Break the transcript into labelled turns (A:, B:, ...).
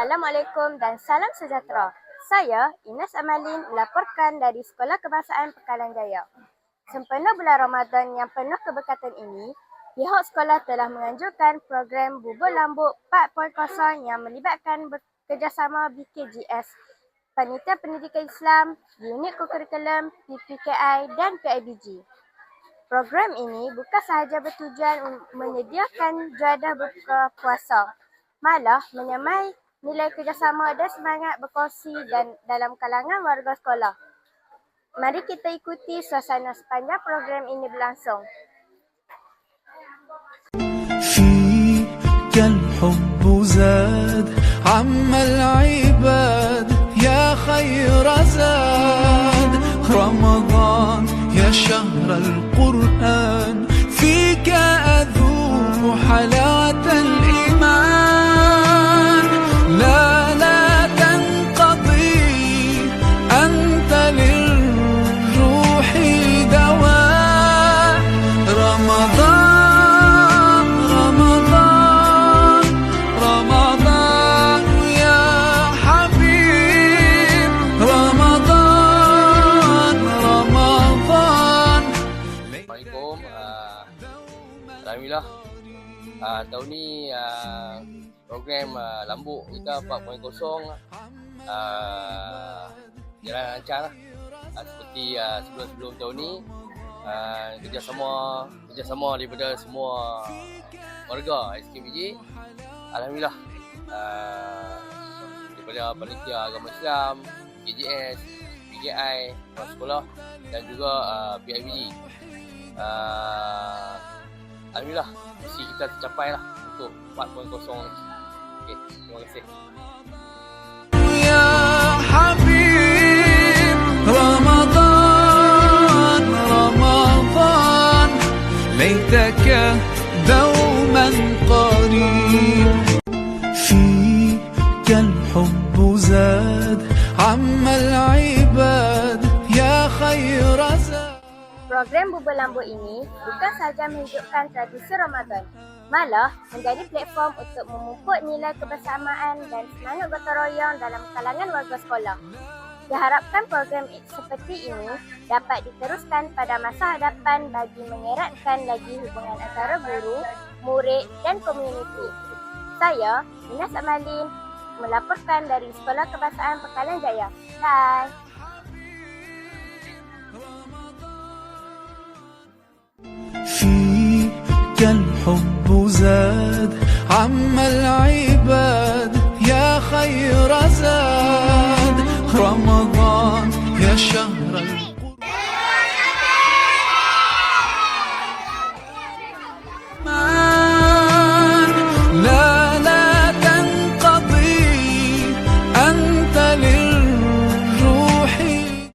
A: Assalamualaikum dan salam sejahtera. Saya Ines Amalin melaporkan dari Sekolah Kebangsaan Pekalan Jaya. Sempena bulan Ramadan yang penuh keberkatan ini, pihak sekolah telah menganjurkan program Bubur Lambuk 4.0 yang melibatkan bekerjasama BKGS, Panitia Pendidikan Islam, Unit Kokurikulum, PPKI dan PIBG. Program ini bukan sahaja bertujuan menyediakan jadah berbuka puasa, malah menyamai nilai kerjasama dan semangat berkongsi dan dalam kalangan warga sekolah. Mari kita ikuti suasana sepanjang program ini berlangsung.
B: فيك الحب زاد عم العباد يا خير زاد رمضان يا شهر القرآن فيك أذوق حلاوة الإيمان لا تنقضي أنت للروح دواء رمضان رمضان رمضان يا حبيب رمضان رمضان.
C: Assalamualaikum. Alhamdulillah. Tahun ni program Lambuk kita 4.0 jalan lancar lah. Seperti sebelum-sebelum tahun ni, kerjasama daripada semua warga SKPJ. Alhamdulillah, daripada Panitia Agama Islam, KJS, PKI, sekolah dan juga PIBG. Alhamdulillah, mesti kita tercapai lah untuk 4.0 ni. Okay, terima kasih.
B: يا حبيب رمضان رمضان ليتك دوما قريب فيك الحب زاد عم العباد يا خير زاد.
A: Program Bubur Lambuk ini bukan sahaja menghidupkan tradisi Ramadan, malah menjadi platform untuk memupuk nilai kebersamaan dan semangat gotong royong dalam kalangan warga sekolah. Diharapkan program seperti ini dapat diteruskan pada masa hadapan bagi mengeratkan lagi hubungan antara guru, murid dan komuniti. Saya, Ines Amalin, melaporkan dari Sekolah Kebangsaan Pekalan Jaya. Bye!
B: فيك الحب زاد عم العباد يا خير زاد رمضان يا شهر